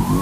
What's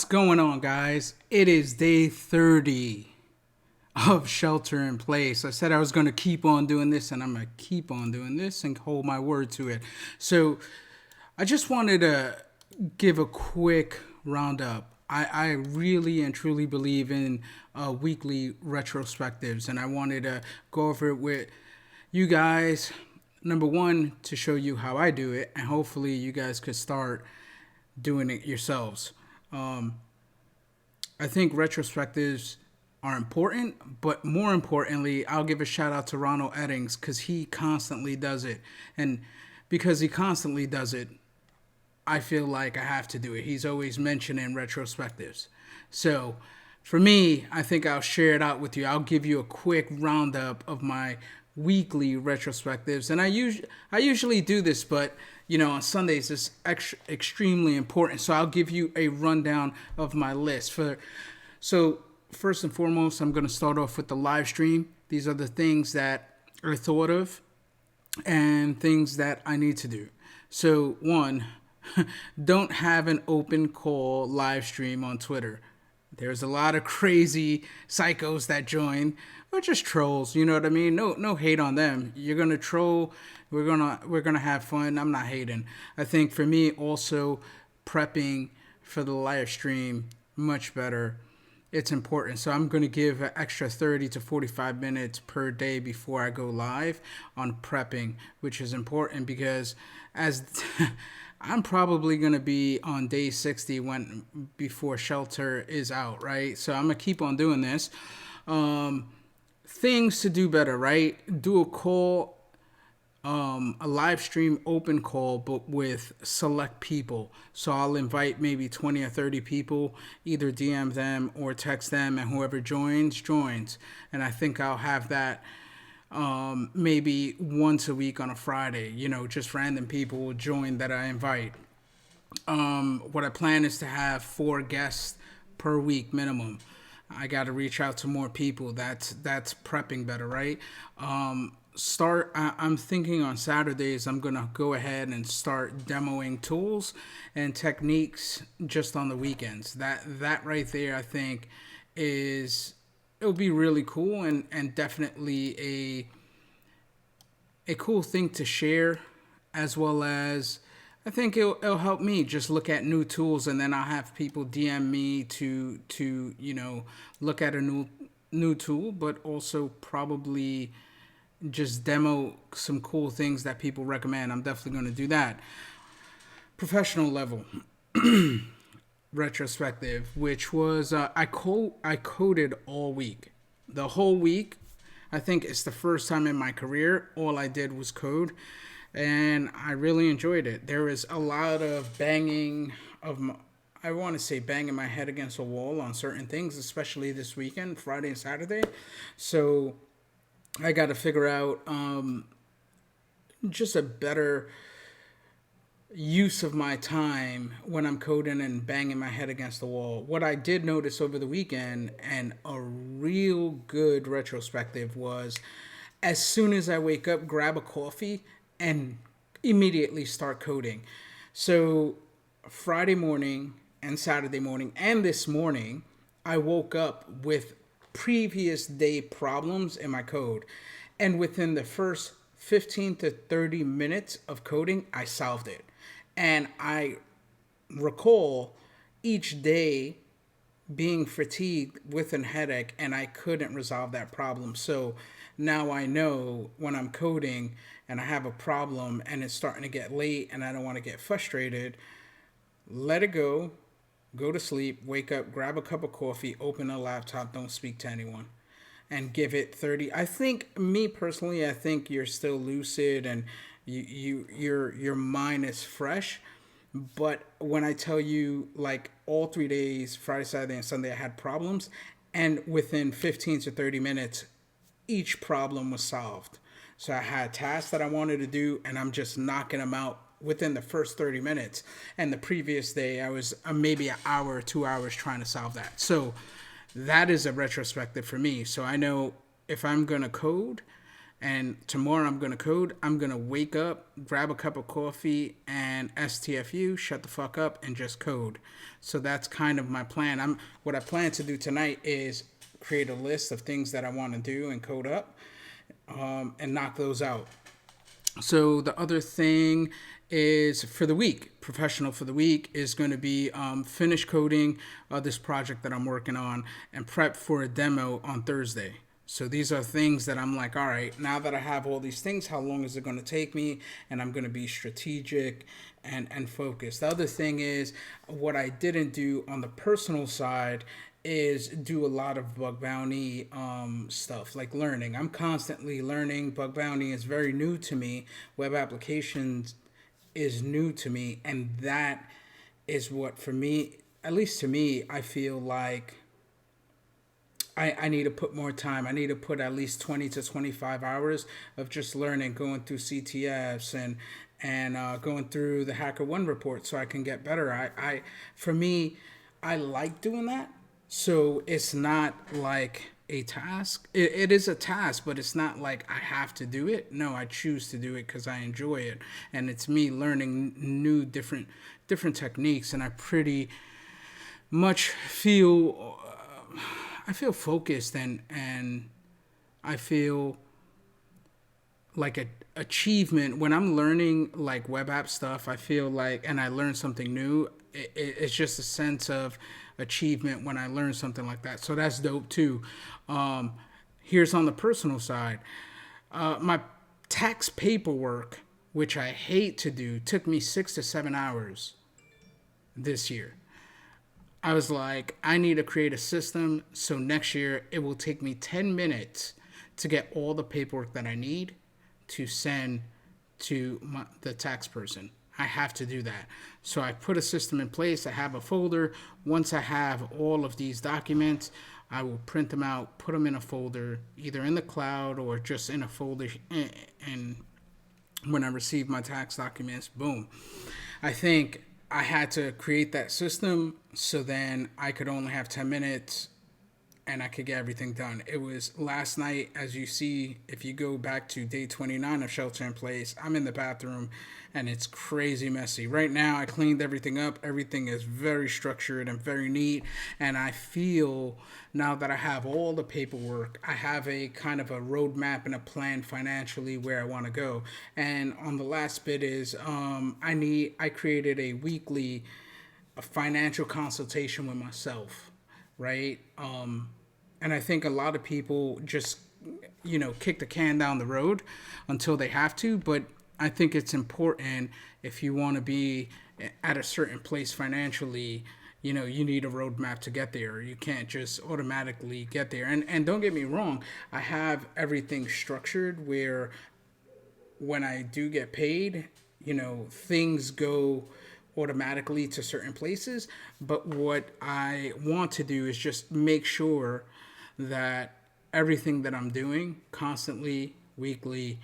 going on, guys? It is day 30 of Shelter in Place. I said I was going to keep on doing this, and I'm going to keep on doing this and hold my word to it. So, I just wanted to give a quick roundup. I really and truly believe in weekly retrospectives, and I wanted to go over it with you guys. Number one, to show you how I do it, and hopefully you guys could start doing it yourselves. I think retrospectives are important, but more importantly, I'll give a shout out to Ronald Eddings because he constantly does it. And because he constantly does it, I feel like I have to do it. He's always mentioning retrospectives. So for me, I think I'll share it out with you. I'll give you a quick roundup of my weekly retrospectives. And I usually do this, but on Sundays it's extremely important. So I'll give you a rundown of my list. So first and foremost, I'm going to start off with the live stream. These are the things that I thought of and things that I need to do. So one, don't have an open call live stream on Twitter. There's a lot of crazy psychos that join, or just trolls. You know what I mean? No hate on them. You're gonna troll. We're gonna have fun. I'm not hating. I think for me also, prepping for the live stream much better. It's important. So I'm going to give an extra 30 to 45 minutes per day before I go live on prepping, which is important because as I'm probably going to be on day 60 before Shelter is out, right? So I'm going to keep on doing this. Things to do better, right? Do a call, a live stream open call, but with select people. So I'll invite maybe 20 or 30 people, either DM them or text them, and whoever joins. And I think I'll have that maybe once a week on a Friday. Just random people will join that I invite. What I plan is to have 4 guests per week minimum. I got to reach out to more people. That's prepping better, right? I'm thinking on Saturdays I'm gonna go ahead and start demoing tools and techniques just on the weekends. That right there, I think, it'll be really cool and definitely a cool thing to share, as well as I think it'll help me just look at new tools, and then I'll have people DM me to look at a new tool, but also probably just demo some cool things that people recommend. I'm definitely going to do that. Professional level retrospective, which was I coded all week, the whole week. I think it's the first time in my career all I did was code, and I really enjoyed it. There was a lot of banging my head against a wall on certain things, especially this weekend, Friday and Saturday. So I got to figure out just a better use of my time when I'm coding and banging my head against the wall. What I did notice over the weekend, and a real good retrospective, was as soon as I wake up, grab a coffee and immediately start coding. So Friday morning and Saturday morning and this morning, I woke up with previous day problems in my code, and within the first 15 to 30 minutes of coding I solved it. And I recall each day being fatigued with a headache, and I couldn't resolve that problem. So now I know when I'm coding and I have a problem and it's starting to get late and I don't want to get frustrated, let it go to sleep, wake up, grab a cup of coffee, open a laptop, don't speak to anyone, and give it 30. I think, me personally, I think you're still lucid and your mind is fresh. But when I tell you, like, all 3 days, Friday, Saturday, and Sunday, I had problems, and within 15 to 30 minutes, each problem was solved. So I had tasks that I wanted to do, and I'm just knocking them out within the first 30 minutes. And the previous day, I was maybe an hour or 2 hours trying to solve that. So that is a retrospective for me. So I know if I'm going to code, and tomorrow I'm gonna code. I'm gonna wake up, grab a cup of coffee, and STFU, shut the fuck up, and just code. So that's kind of my plan. What I plan to do tonight is create a list of things that I want to do and code up, and knock those out. So the other thing is for the week, professional for the week is going to be finish coding this project that I'm working on and prep for a demo on Thursday. So these are things that I'm like, all right, now that I have all these things, how long is it going to take me? And I'm going to be strategic and focused. The other thing is what I didn't do on the personal side is do a lot of bug bounty stuff like learning. I'm constantly learning. Bug bounty is very new to me. Web applications is new to me, and that is what, for me, at least to me, I feel like I need to put more time. I need to put at least 20 to 25 hours of just learning, going through CTFs and going through the HackerOne report so I can get better. For me, I like doing that. So it's not like a task. It is a task, but it's not like I have to do it. No, I choose to do it because I enjoy it, and it's me learning new different techniques, and I pretty much feel I feel focused and I feel like a achievement when I'm learning like web app stuff. I feel like, and I learn something new. It's just a sense of achievement when I learn something like that. So that's dope too. Here's on the personal side, my tax paperwork, which I hate to do, took me 6 to 7 hours this year. I was like, I need to create a system so next year it will take me 10 minutes to get all the paperwork that I need to send to the tax person. I have to do that. So I put a system in place. I have a folder. Once I have all of these documents, I will print them out, put them in a folder, either in the cloud or just in a folder. And when I receive my tax documents, boom. I think I had to create that system so then I could only have 10 minutes and I could get everything done. It was last night, as you see, if you go back to day 29 of shelter in place, I'm in the bathroom and it's crazy messy. Right now, I cleaned everything up. Everything is very structured and very neat. And I feel now that I have all the paperwork, I have a kind of a roadmap and a plan financially where I want to go. And on the last bit is I created a weekly financial consultation with myself, right? And I think a lot of people just, kick the can down the road until they have to. But I think it's important if you want to be at a certain place financially, you need a roadmap to get there. You can't just automatically get there. And don't get me wrong, I have everything structured where when I do get paid, things go automatically to certain places. But what I want to do is just make sure that everything that I'm doing constantly, weekly,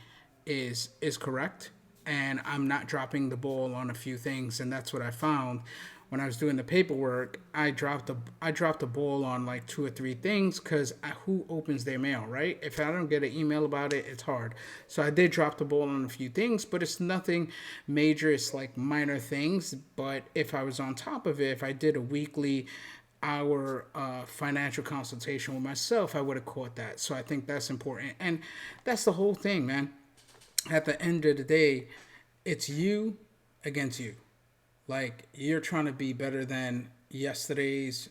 is correct, and I'm not dropping the ball on a few things. And that's what I found when I was doing the paperwork. I dropped the ball on like 2 or 3 things because who opens their mail, right? If I don't get an email about it, it's hard. So I did drop the ball on a few things, but it's nothing major. It's like minor things. But if I was on top of it, if I did a weekly hour financial consultation with myself, I would have caught that. So I think that's important, and that's the whole thing, man. At the end of the day, it's you against you. Like, you're trying to be better than yesterday's,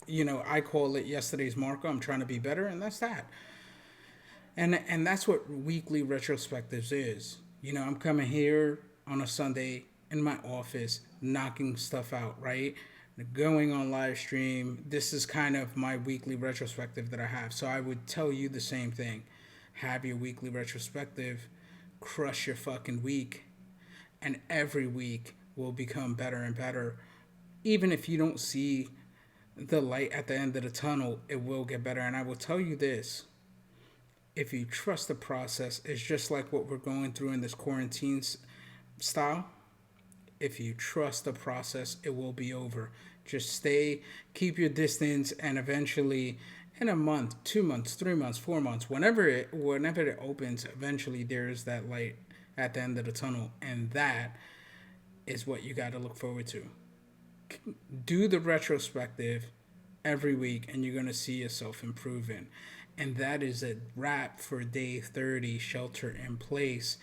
I call it yesterday's Marco. I'm trying to be better, and that's that. And that's what weekly retrospectives is. I'm coming here on a Sunday in my office, knocking stuff out, right? Going on live stream. This is kind of my weekly retrospective that I have. So I would tell you the same thing. Have your weekly retrospective, crush your fucking week, and every week will become better and better. Even if you don't see the light at the end of the tunnel, it will get better. And I will tell you this, If you trust the process, it's just like what we're going through in this quarantine style. If you trust the process, it will be over. Just stay, keep your distance, and eventually, in a month, 2 months, 3 months, 4 months, whenever it opens, eventually there is that light at the end of the tunnel, and that is what you got to look forward to. Do the retrospective every week, and you're gonna see yourself improving. And that is a wrap for day 30, shelter in place.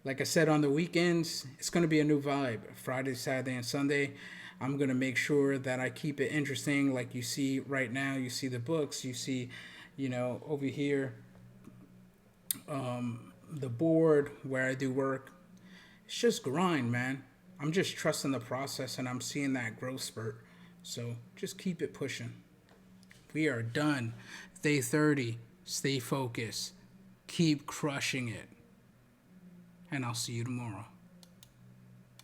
Like I said, on the weekends, it's going to be a new vibe. Friday, Saturday, and Sunday, I'm going to make sure that I keep it interesting. Like you see right now, you see the books, you see, over here, the board where I do work. It's just grind, man. I'm just trusting the process and I'm seeing that growth spurt. So just keep it pushing. We are done. Day 30. Stay focused. Keep crushing it. And I'll see you tomorrow.